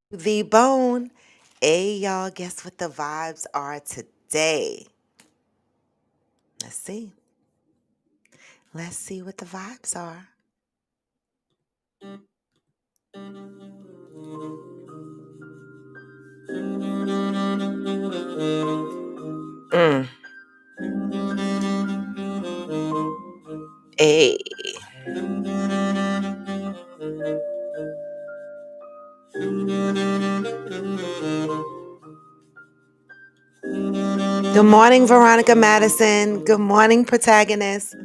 The bone. Hey, y'all, guess what the vibes are today? Let's see. Let's see what the vibes are. Mm. Hey. Good morning, Veronica Madison. Good morning, protagonist.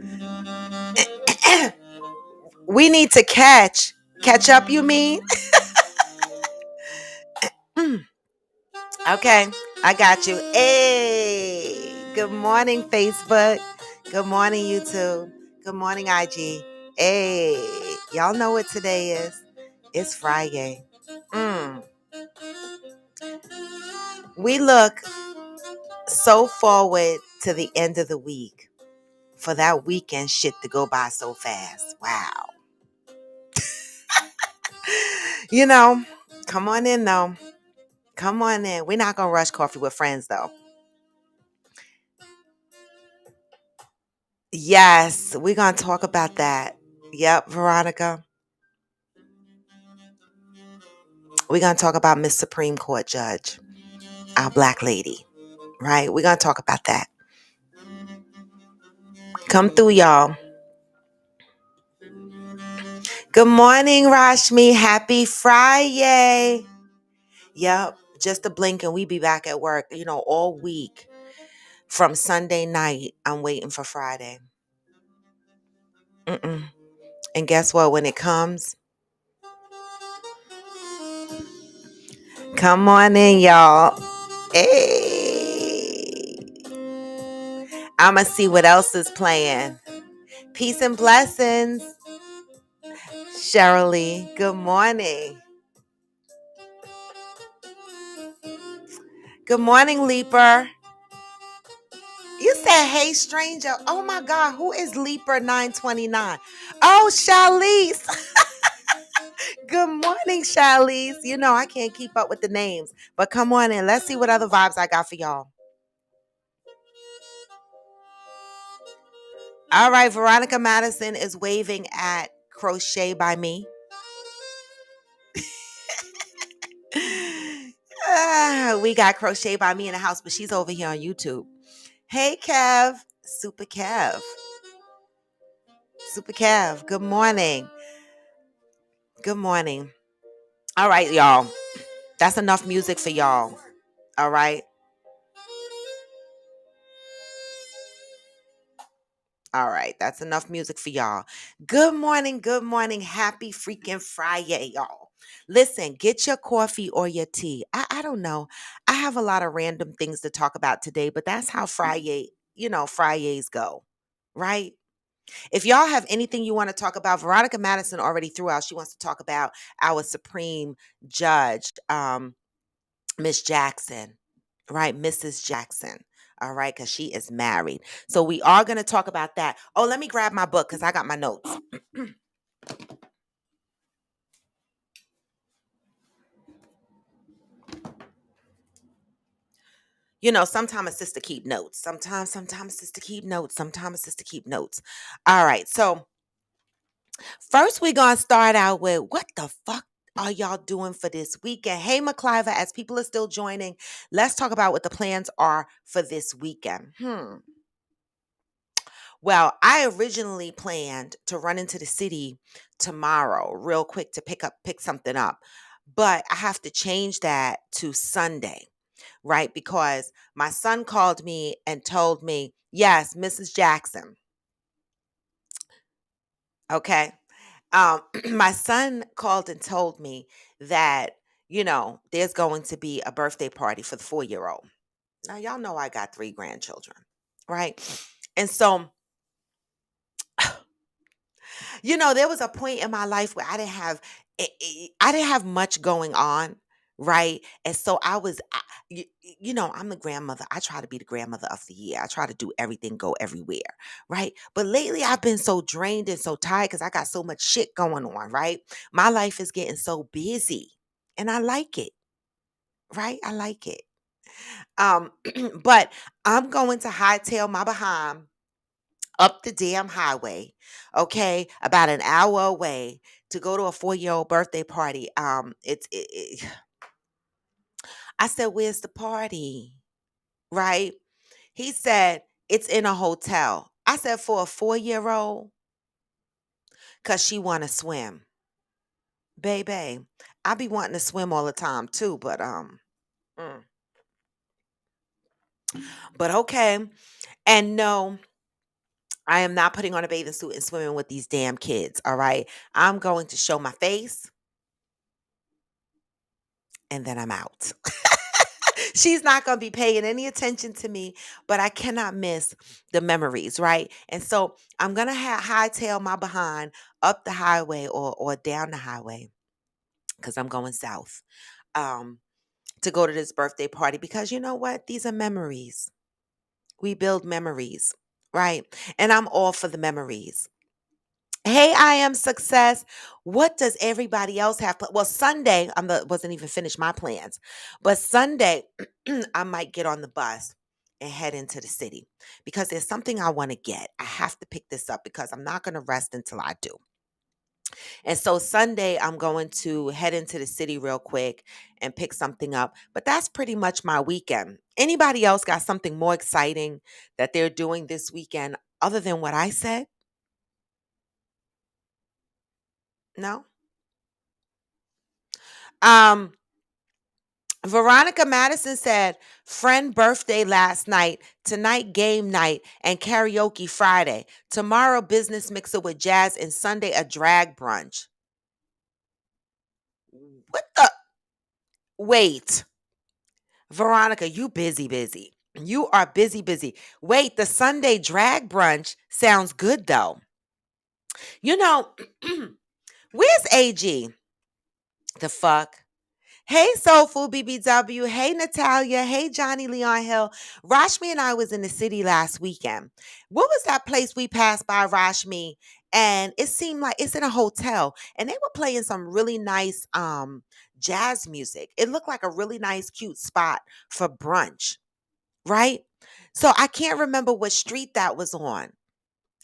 We need to catch up, you mean? Mm. Okay, I got you. Hey, good morning, Facebook. Good morning, YouTube. Good morning, IG. Hey, y'all know what today is. It's Friday. Mm. We look so forward to the end of the week for that weekend shit to go by so fast. Wow. You know, come on in though. Come on in. We're not going to rush coffee with friends though. Yes, we're going to talk about that. Yep, Veronica. We're going to talk about Miss Supreme Court Judge, our black lady, right? We're going to talk about that. Come through, y'all. Good morning, Rashmi. Happy Friday. Yep, just a blink and we be back at work, all week. From Sunday night, I'm waiting for Friday. Mm-mm. And guess what? When it comes, come on in, y'all. Hey, I'ma see what else is playing. Peace and blessings, Cheryl. Good morning. Good morning, Leaper. You said, "Hey, stranger." Oh my God, who is Leaper 929? Oh, Shalice. Good morning, Shalice. I can't keep up with the names, but come on in. Let's see what other vibes I got for y'all. All right, Veronica Madison is waving at Crochet by Me. We got Crochet by Me in the house, but she's over here on YouTube. Hey, Kev. Super Kev. Super Kev. Good morning. Good morning. All right, y'all. That's enough music for y'all. All right. All right. That's enough music for y'all. Good morning. Good morning. Happy freaking Friday, y'all. Listen, get your coffee or your tea. I don't know. I have a lot of random things to talk about today, but that's how Fridays go, right? If y'all have anything you want to talk about, Veronica Madison already threw out. She wants to talk about our Supreme Judge, Miss Jackson, right? Mrs. Jackson. All right, because she is married. So we are going to talk about that. Oh, let me grab my book because I got my notes. Sometimes a sister keep notes. Sometimes a sister keep notes. Sometimes a sister keep notes. All right. So first, we're going to start out with what the fuck are y'all doing for this weekend? Hey, McCliver, as people are still joining, let's talk about what the plans are for this weekend. Well, I originally planned to run into the city tomorrow, real quick, to pick something up. But I have to change that to Sunday, right? Because my son called me and told me, yes, Mrs. Jackson. Okay. My son called and told me that, there's going to be a birthday party for the 4-year old. Now, y'all know I got 3 grandchildren, right? And so, there was a point in my life where I didn't have much going on, right? And so I'm the grandmother. I try to be the grandmother of the year. I try to do everything, go everywhere, right? But lately I've been so drained and so tired because I got so much shit going on, right? My life is getting so busy. And I like it, right? I like it. Um, but I'm going to hightail my behind up the damn highway, okay, about an hour away to go to a 4-year-old birthday party. I said, "Where's the party?" Right? He said, "It's in a hotel." I said, "For a 4-year-old, cause she want to swim, baby." I be wanting to swim all the time too, mm, but okay. And no, I am not putting on a bathing suit and swimming with these damn kids. All right, I'm going to show my face, and then I'm out. She's not going to be paying any attention to me, but I cannot miss the memories, right? And so I'm going to hightail my behind up the highway or down the highway because I'm going south um, to go to this birthday party because you know what? These are memories. We build memories, right? And I'm all for the memories. Hey, I am success. What does everybody else have? Well, Sunday, wasn't even finished my plans, but Sunday, I might get on the bus and head into the city because there's something I want to get. I have to pick this up because I'm not going to rest until I do. And so Sunday, I'm going to head into the city real quick and pick something up. But that's pretty much my weekend. Anybody else got something more exciting that they're doing this weekend other than what I said? No. Um, Veronica Madison said, friend birthday last night, tonight game night, and karaoke Friday. Tomorrow business mixer with jazz, and Sunday a drag brunch. What the? Wait, Veronica, you busy, busy. You are busy, busy. Wait, the Sunday drag brunch sounds good though. You know, where's AG? The fuck? Hey, Soulful BBW. Hey, Natalia. Hey, Johnny Leon Hill. Rashmi and I was in the city last weekend. What was that place we passed by, Rashmi? And it seemed like it's in a hotel, and they were playing some really nice jazz music. It looked like a really nice, cute spot for brunch, right? So I can't remember what street that was on.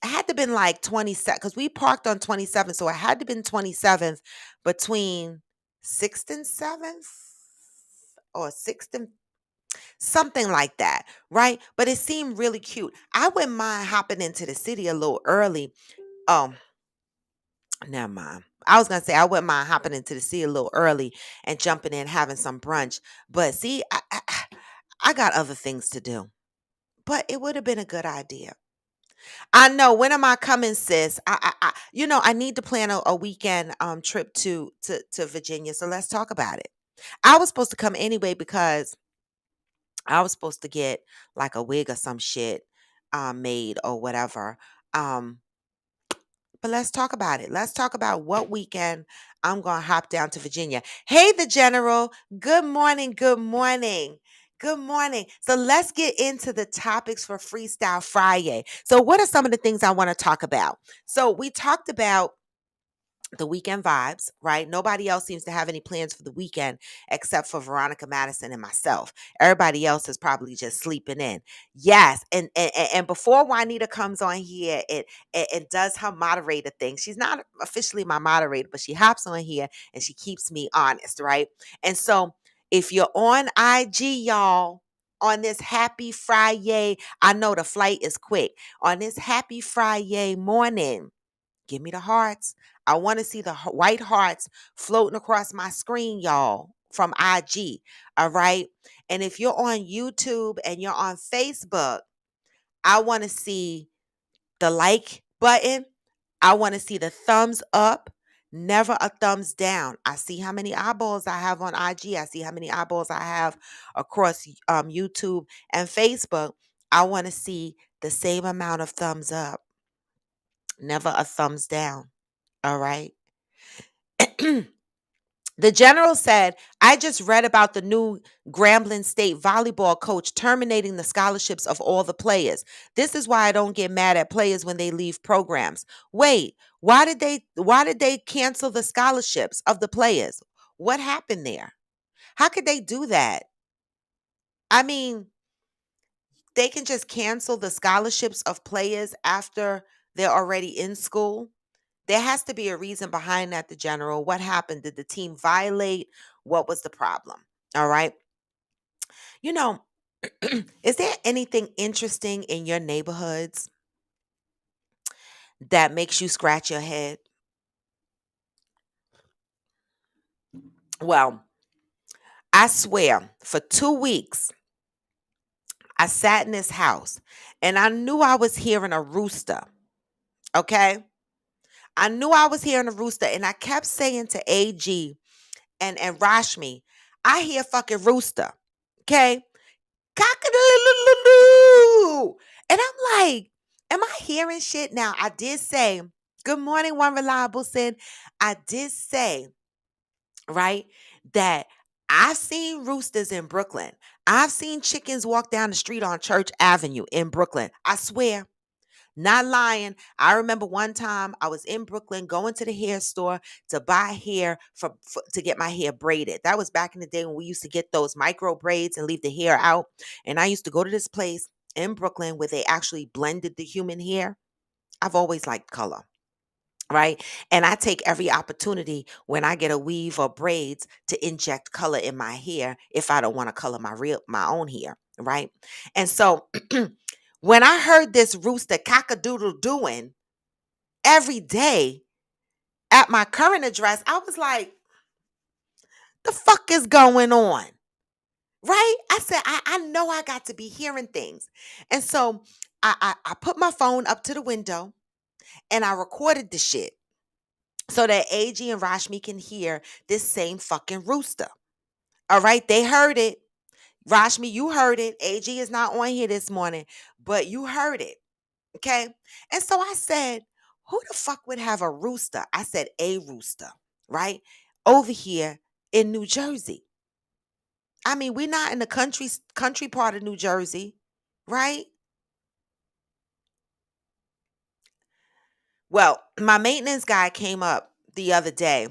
It had to been like 27 because we parked on 27th, so it had to been 27th between 6th and 7th or 6th and something like that, right? But it seemed really cute. I wouldn't mind hopping into the city a little early. Oh, never mind. I was gonna say I wouldn't mind hopping into the city a little early and jumping in having some brunch. But see, I got other things to do. But it would have been a good idea. I know. When am I coming, sis? I need to plan a weekend trip to Virginia. So let's talk about it. I was supposed to come anyway because I was supposed to get like a wig or some shit made or whatever. Um, but let's talk about it. Let's talk about what weekend I'm going to hop down to Virginia. Hey, the General. Good morning. Good morning. Good morning. So let's get into the topics for Freestyle Friday. So, what are some of the things I want to talk about? So, we talked about the weekend vibes, right? Nobody else seems to have any plans for the weekend except for Veronica Madison and myself. Everybody else is probably just sleeping in. Yes, and before Juanita comes on here, it does her moderator thing. She's not officially my moderator, but she hops on here and she keeps me honest, right? And so if you're on IG, y'all, on this happy Friday, I know the flight is quick. On this happy Friday morning, give me the hearts. I want to see the white hearts floating across my screen, y'all, from IG. All right. And if you're on YouTube and you're on Facebook, I want to see the like button. I want to see the thumbs up, never a thumbs down. I see how many eyeballs I have on IG. I see how many eyeballs I have across YouTube and Facebook. I want to see the same amount of thumbs up, never a thumbs down. All right. The general said, I just read about the new Grambling State volleyball coach terminating the scholarships of all the players. This is why I don't get mad at players when they leave programs. Wait, why did they cancel the scholarships of the players? What happened there? How could they do that? I mean, they can just cancel the scholarships of players after they're already in school. There has to be a reason behind that, the general. What happened? Did the team violate? What was the problem? All right. You know, is there anything interesting in your neighborhoods that makes you scratch your head? Well, I swear, for 2 weeks, I sat in this house and I knew I was hearing a rooster. Okay. I knew I was hearing a rooster and I kept saying to AG and Rashmi, I hear fucking rooster. Okay. Cock-a-doodle-doo. And I'm like, am I hearing shit? Now, I did say, good morning, one reliable sin. I did say, right, that I've seen roosters in Brooklyn. I've seen chickens walk down the street on Church Avenue in Brooklyn. I swear. Not lying. I remember one time I was in Brooklyn going to the hair store to buy hair to get my hair braided. That was back in the day when we used to get those micro braids and leave the hair out. And I used to go to this place in Brooklyn where they actually blended the human hair. I've always liked color. Right. And I take every opportunity when I get a weave or braids to inject color in my hair if I don't want to color my own hair. Right. And so when I heard this rooster cockadoodle doing every day at my current address, I was like, the fuck is going on? Right? I said, I know I got to be hearing things. And so I put my phone up to the window and I recorded the shit so that AG and Rashmi can hear this same fucking rooster. All right? They heard it. Rashmi, you heard it. AG is not on here this morning, but you heard it. Okay. And so I said, who the fuck would have a rooster? I said, a rooster, right? Over here in New Jersey. I mean, we're not in the country part of New Jersey, right? Well, my maintenance guy came up the other day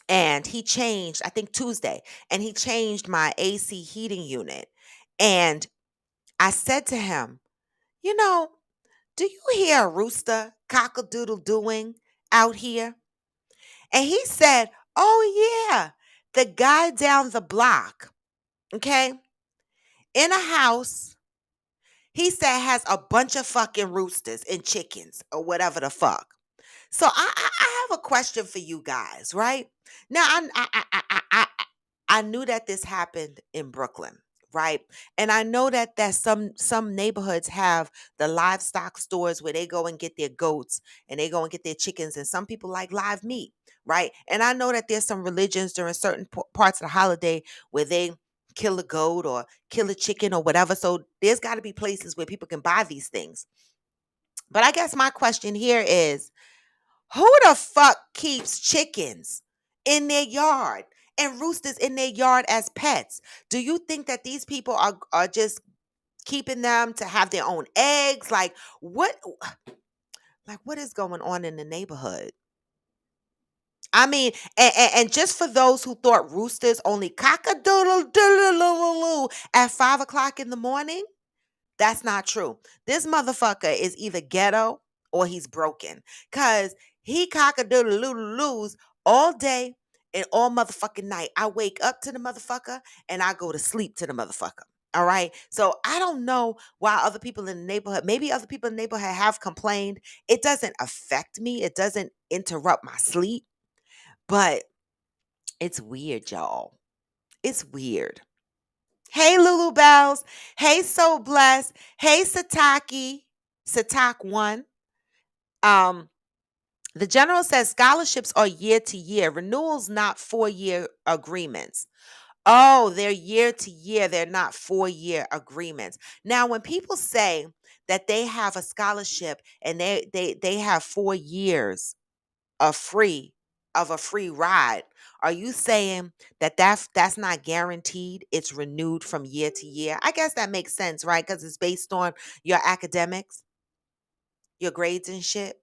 and he changed, I think Tuesday, and he changed my AC heating unit. And I said to him, you know, do you hear a rooster cock-a-doodle doing out here? And he said, oh, yeah, the guy down the block, okay, in a house, he said has a bunch of fucking roosters and chickens or whatever the fuck. So I have a question for you guys, right? Now, I knew that this happened in Brooklyn, right? And I know that some neighborhoods have the livestock stores where they go and get their goats and they go and get their chickens, and some people like live meat, right? And I know that there's some religions during certain parts of the holiday where they kill a goat or kill a chicken or whatever. So there's got to be places where people can buy these things. But I guess my question here is, who the fuck keeps chickens in their yard and roosters in their yard as pets? Do you think that these people are just keeping them to have their own eggs? What is going on in the neighborhood? I mean, and just for those who thought roosters only cock-a-doodle doodle at 5 o'clock in the morning, that's not true. This motherfucker is either ghetto or he's broken. Cause he cock-a-doodle-doodle-loos all day and all motherfucking night. I wake up to the motherfucker and I go to sleep to the motherfucker. All right. So I don't know why other people in the neighborhood, maybe other people in the neighborhood have complained. It doesn't affect me. It doesn't interrupt my sleep, but it's weird, y'all. It's weird. Hey, Lulu Bells. Hey, So Blessed. Hey, Satak one. Um, the general says scholarships are year to year, renewals not 4 year agreements. Oh, they're year to year. They're not 4 year agreements. Now, when people say that they have a scholarship and they have 4 years a free of a free ride, are you saying that that's not guaranteed? It's renewed from year to year. I guess that makes sense, right? Because it's based on your academics, your grades and shit,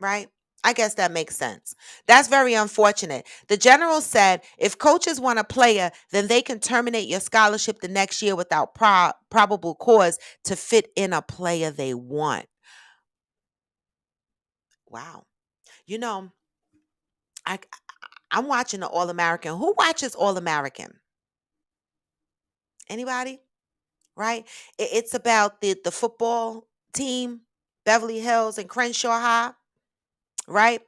right? I guess that makes sense. That's very unfortunate. The general said if coaches want a player, then they can terminate your scholarship the next year without probable cause to fit in a player they want. Wow. You know, I I'm watching the All American. Who watches All American? Anybody? Right? It's about the football team, Beverly Hills and Crenshaw High, right?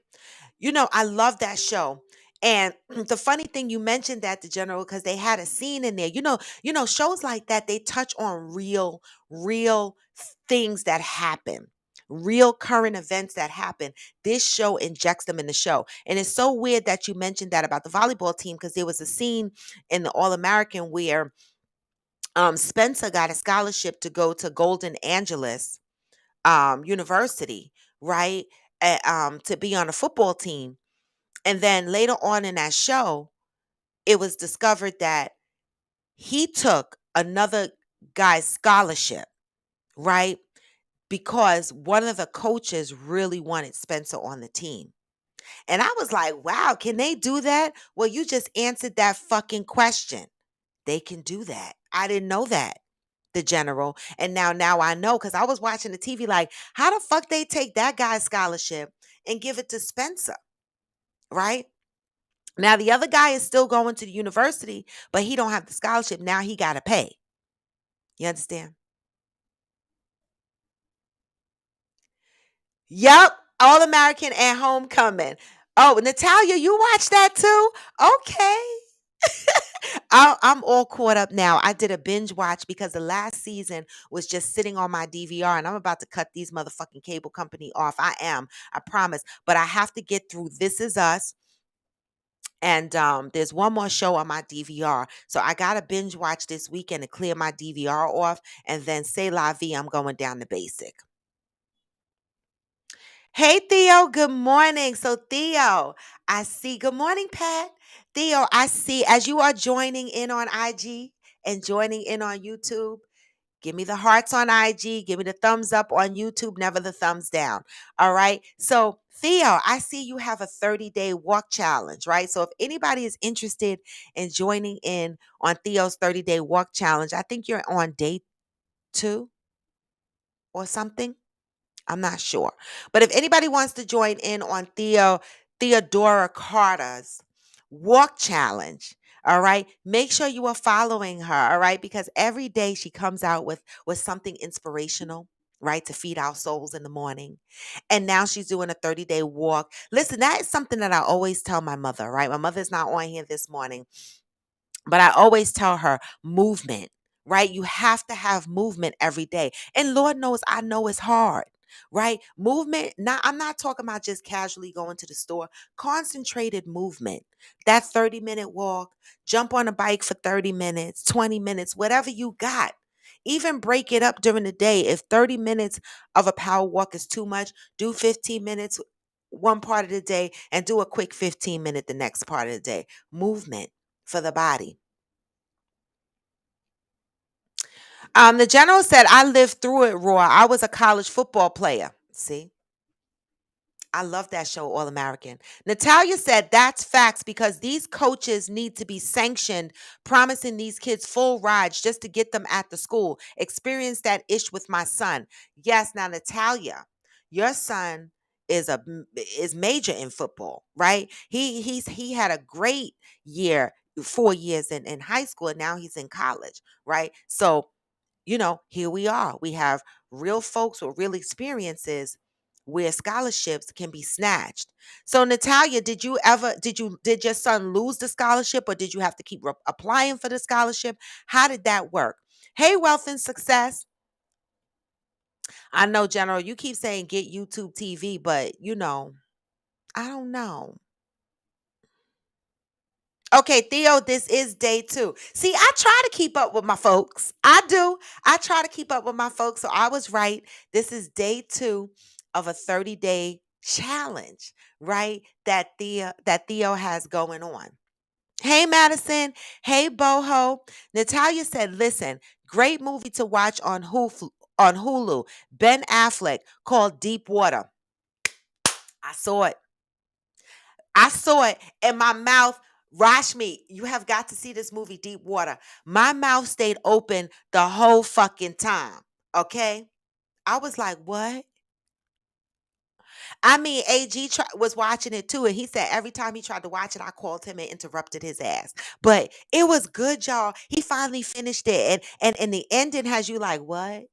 I love that show. And the funny thing you mentioned that the general because they had a scene in there. Shows like that they touch on real things that happen. Real current events that happen. This show injects them in the show. And it's so weird that you mentioned that about the volleyball team because there was a scene in the All American where Spencer got a scholarship to go to Golden Angeles University, right? To be on a football team. And then later on in that show, it was discovered that he took another guy's scholarship, right? Because one of the coaches really wanted Spencer on the team. And I was like, wow, can they do that? Well, you just answered that fucking question. They can do that. I didn't know that. The general. And now I know because I was watching the TV like, how the fuck they take that guy's scholarship and give it to Spencer, right? Now the other guy is still going to the university, but he don't have the scholarship. Now he got to pay. You understand? Yep. All American and Homecoming. Oh, Natalia, you watch that too? Okay. I'm all caught up now. I did a binge watch because the last season was just sitting on my DVR, and I'm about to cut these motherfucking cable company off. I am, I promise. But I have to get through This Is Us. And there's one more show on my DVR. So I got to binge watch this weekend to clear my DVR off. And then say la vie, I'm going down to basic. Hey, Theo, good morning. So, Theo, I see, good morning, Pat. Theo, I see as you are joining in on IG and joining in on YouTube, give me the hearts on IG, give me the thumbs up on YouTube, never the thumbs down. All right. So, Theo, I see you have a 30-day walk challenge, right? So, if anybody is interested in joining in on Theo's 30-day walk challenge, I think you're on day 2 or something. I'm not sure. But if anybody wants to join in on Theodora Carter's walk challenge, all right, make sure you are following her, all right, because every day she comes out with something inspirational, right, to feed our souls in the morning. And now she's doing a 30-day walk. Listen, that is something that I always tell my mother, right? My mother's not on here this morning, but I always tell her movement, right? You have to have movement every day. And Lord knows I know it's hard, right? Movement, I'm not talking about just casually going to the store, concentrated movement. That 30-minute walk, jump on a bike for 30 minutes, 20 minutes, whatever you got. Even break it up during the day. If 30 minutes of a power walk is too much, do 15 minutes one part of the day and do a quick 15-minute the next part of the day. Movement for the body. The general said, I lived through it, Roy. I was a college football player. See? I love that show, All American. Natalia said that's facts because these coaches need to be sanctioned, promising these kids full rides just to get them at the school. Experience that ish with my son. Yes, now Natalia, your son is major in football, right? He had a great year, 4 years in high school, and now he's in college, right? So here we are. We have real folks with real experiences where scholarships can be snatched. So Natalia, did your son lose the scholarship or did you have to keep applying for the scholarship? How did that work? Hey, Wealth and Success. I know, General, you keep saying get YouTube TV, but I don't know. Okay, Theo, this is day 2. See, I try to keep up with my folks. I do. I try to keep up with my folks. So I was right. This is day 2 of a 30-day challenge, right? That Theo has going on. Hey, Madison. Hey, Boho. Natalia said, listen, great movie to watch on Hulu. Ben Affleck called Deep Water. I saw it. I saw it and my mouth, Rashmi, you have got to see this movie, Deep Water. My mouth stayed open the whole fucking time. Okay. I was like, what? I mean, was watching it too, and he said every time he tried to watch it, I called him and interrupted his ass. But it was good, y'all. He finally finished it, and the ending has you like, what?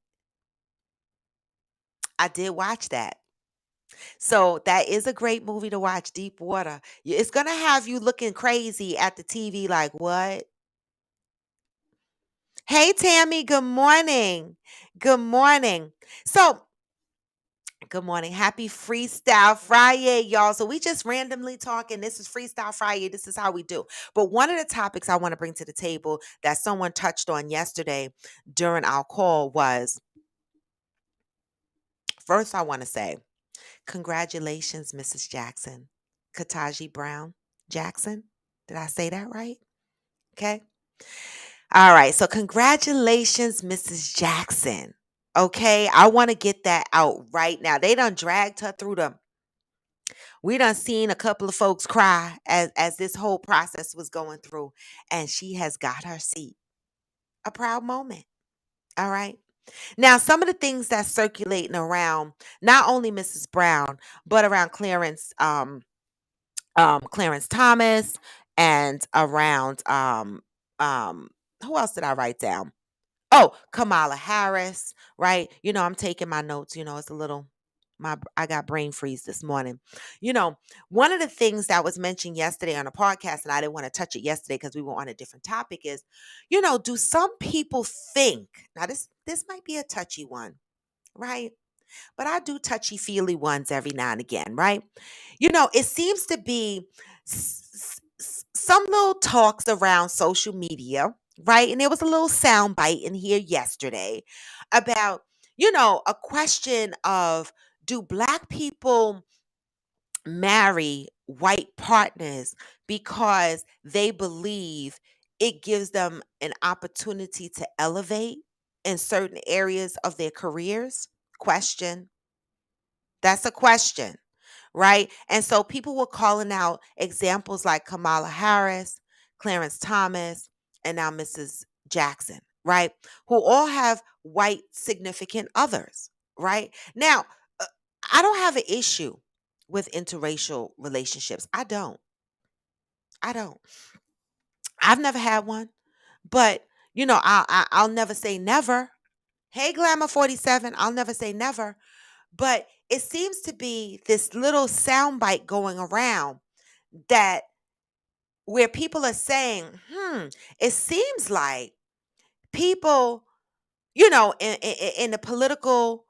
I did watch that. So that is a great movie to watch, Deep Water. It's gonna have you looking crazy at the TV, like, what? Hey, Tammy. Good morning. Good morning. So good morning. Happy Freestyle Friday, y'all. So we just randomly talking. This is Freestyle Friday. This is how we do. But one of the topics I want to bring to the table that someone touched on yesterday during our call was, first I want to say, congratulations, Mrs. Jackson. Kataji Brown Jackson. Did I say that right? Okay. All right. So congratulations, Mrs. Jackson. Okay. I want to get that out right now. They done dragged her through the We done seen a couple of folks cry as this whole process was going through, and she has got her seat. A proud moment. All right. Now, some of the things that's circulating around not only Mrs. Brown, but around Clarence Thomas, and around um who else did I write down? Oh, Kamala Harris, right? I'm taking my notes. It's a little I got brain freeze this morning. You know, one of the things that was mentioned yesterday on a podcast, and I didn't want to touch it yesterday because we were on a different topic, is, do some people think, now this might be a touchy one, right? But I do touchy feely ones every now and again, right? It seems to be some little talks around social media, right? And there was a little sound bite in here yesterday about, a question of, do Black people marry white partners because they believe it gives them an opportunity to elevate in certain areas of their careers? Question. That's a question, right? And so people were calling out examples like Kamala Harris, Clarence Thomas, and now Mrs. Jackson, right? Who all have white significant others, right? Now, uh, I don't have an issue with interracial relationships. I don't. I don't. I've never had one, but I'll never say never. Hey, Glamour 47, I'll never say never. But it seems to be this little soundbite going around that where people are saying, it seems like people, in the political,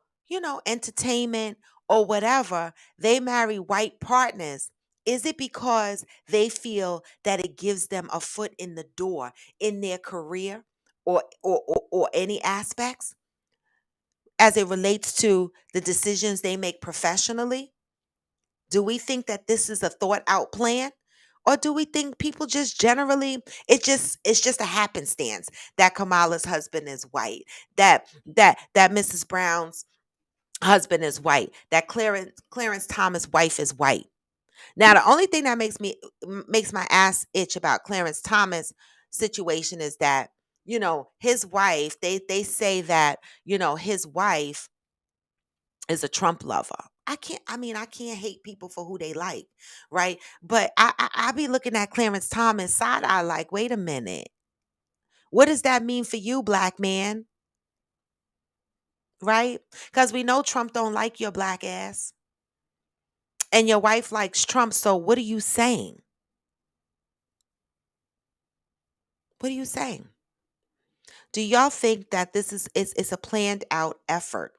entertainment or whatever, they marry white partners. Is it because they feel that it gives them a foot in the door in their career, or any aspects as it relates to the decisions they make professionally? Do we think that this is a thought out plan? Or do we think people just generally, it's just a happenstance that Kamala's husband is white, that Mrs. Brown's husband is white, that Clarence Thomas' wife is white? Now, the only thing that makes my ass itch about Clarence Thomas situation is that, his wife, they say that, his wife is a Trump lover. I can't hate people for who they like, right? But I be looking at Clarence Thomas side eye like, wait a minute. What does that mean for you, black man? Right? Because we know Trump don't like your black ass. And your wife likes Trump. So what are you saying? What are you saying? Do y'all think that this is a planned out effort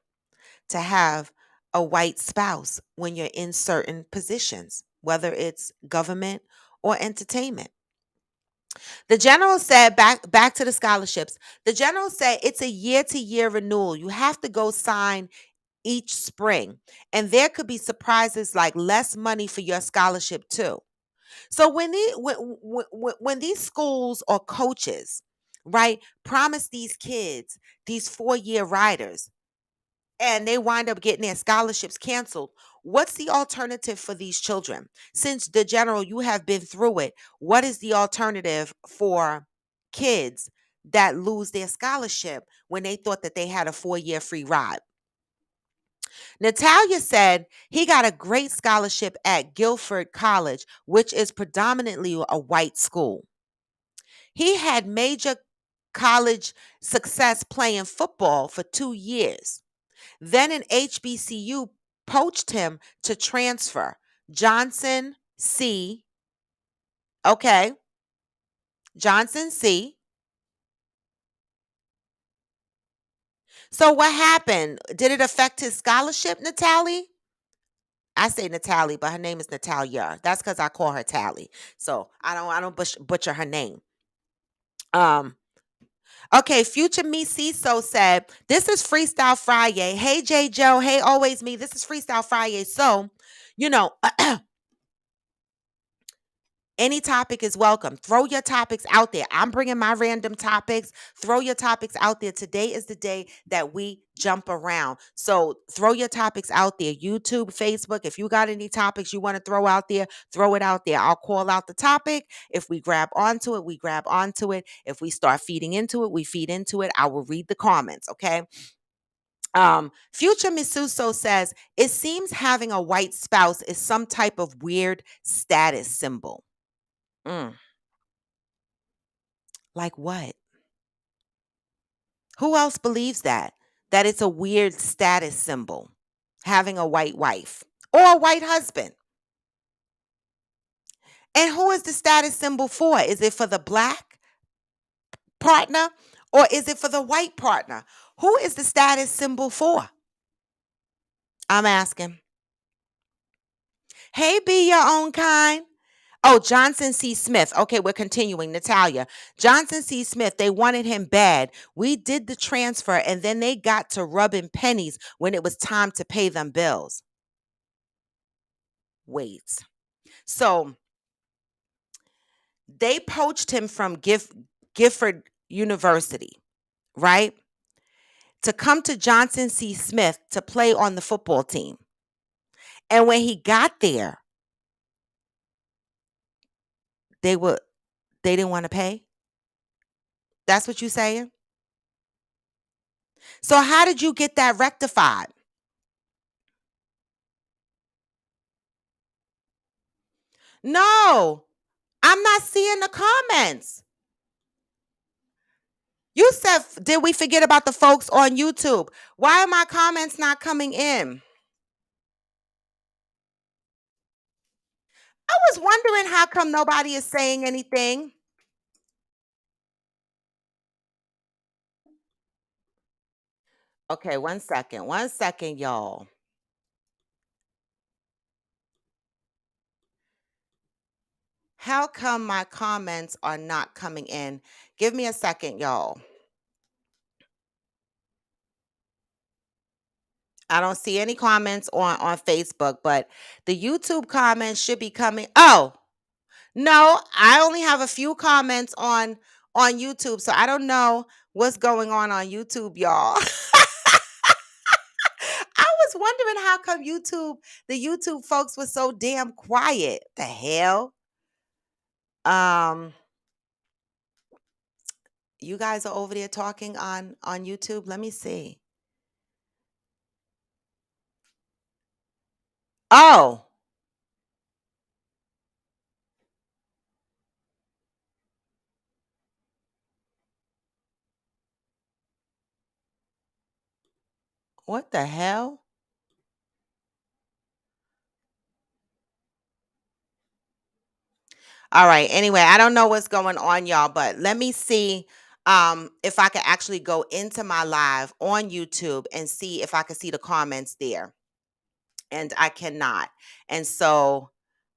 to have a white spouse when you're in certain positions, whether it's government or entertainment? The general said, back to the scholarships. The general said it's a year to year renewal. You have to go sign each spring, and there could be surprises like less money for your scholarship too. So when these schools or coaches, right, promise these kids these 4-year riders, and they wind up getting their scholarships canceled, What's the alternative for these children? Since the general, you have been through it. What is the alternative for kids that lose their scholarship when they thought that they had a 4-year free ride? Natalia said he got a great scholarship at Guilford College, which is predominantly a white school. He had major college success playing football for 2 years. Then an HBCU poached him to transfer. Johnson C. Okay. Johnson C. So what happened? Did it affect his scholarship, Natalie? I say Natalie, but her name is Natalia. That's because I call her Tally. So I don't butcher her name. Um, okay, Future Me CISO said, this is Freestyle Friday. Hey J Joe, hey always me. This is Freestyle Friday. So, you know, any topic is welcome. Throw your topics out there. I'm bringing my random topics. Throw your topics out there. Today is the day that we jump around. So throw your topics out there. YouTube, Facebook. If you got any topics you want to throw out there, throw it out there. I'll call out the topic. If we grab onto it, we grab onto it. If we start feeding into it, we feed into it. I will read the comments. Okay. Future Misuso says it seems having a white spouse is some type of weird status symbol. Mm. Like what? Who else believes that? That it's a weird status symbol, having a white wife or a white husband. And who is the status symbol for? Is it for the black partner or is it for the white partner? Who is the status symbol for? I'm asking. Hey, be your own kind. Oh, Johnson C. Smith. Okay, we're continuing. Natalia. Johnson C. Smith, they wanted him bad. We did the transfer and then they got to rubbing pennies when it was time to pay them bills. Wait. So they poached him from Gifford University, right? To come to Johnson C. Smith to play on the football team. And when he got there, they were they didn't want to pay. That's what you're saying? So how did you get that rectified? No, I'm not seeing the comments. You said, did we forget about the folks on YouTube? Why are my comments not coming in? I was wondering how come nobody is saying anything. Okay, 1 second. 1 second, y'all. How come my comments are not coming in? Give me a second, y'all. I don't see any comments on Facebook, but the YouTube comments should be coming. Oh, no, I only have a few comments on YouTube, so I don't know what's going on YouTube, y'all. I was wondering how come the YouTube folks were so damn quiet. The hell? Um, you guys are over there talking on YouTube. Let me see. Oh, what the hell? All right. Anyway, I don't know what's going on, y'all, but let me see if I can actually go into my live on YouTube and see if I can see the comments there. And I cannot. And so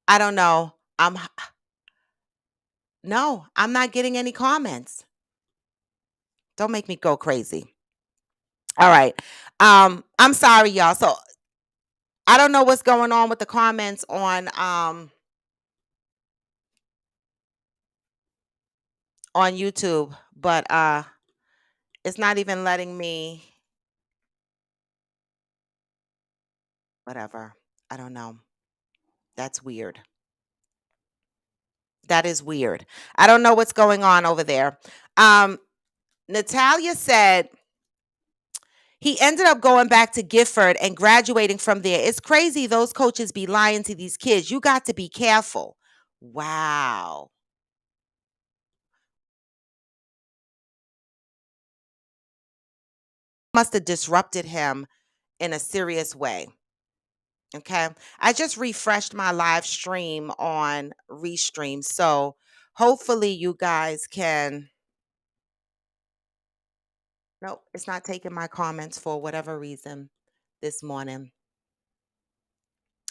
I don't know. No, I'm not getting any comments. Don't make me go crazy. All right. I'm sorry, y'all. So I don't know what's going on with the comments on YouTube, but it's not even letting me whatever. I don't know. That's weird. That is weird. I don't know what's going on over there. Um, Natalia said he ended up going back to Gifford and graduating from there. It's crazy those coaches be lying to these kids. You got to be careful. Wow. Must have disrupted him in a serious way. Okay. I just refreshed my live stream on Restream. So hopefully you guys can. Nope, it's not taking my comments for whatever reason this morning.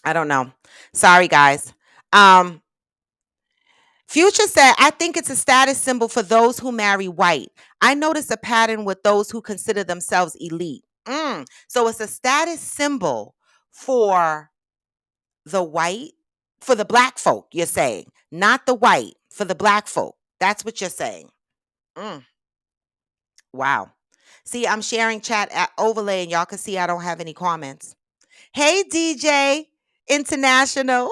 I don't know. Sorry, guys. Um, Future said, I think it's a status symbol for those who marry white. I notice a pattern with those who consider themselves elite. So it's a status symbol for the white, for the black folk, you're saying, not the white, for the black folk. That's what you're saying. Mm, wow. See, I'm sharing chat at overlay and y'all can see I don't have any comments. Hey, DJ International.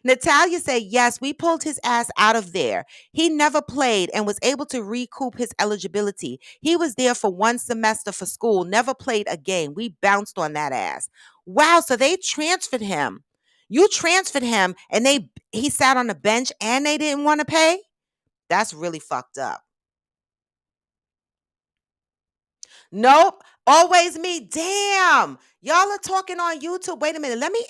Natalia said, yes, we pulled his ass out of there. He never played and was able to recoup his eligibility. He was there for one semester for school, never played a game. We bounced on that ass. Wow, so they transferred him. You transferred him and he sat on the bench and they didn't want to pay? That's really fucked up. Nope. Always me. Damn. Y'all are talking on YouTube. Wait a minute. Let me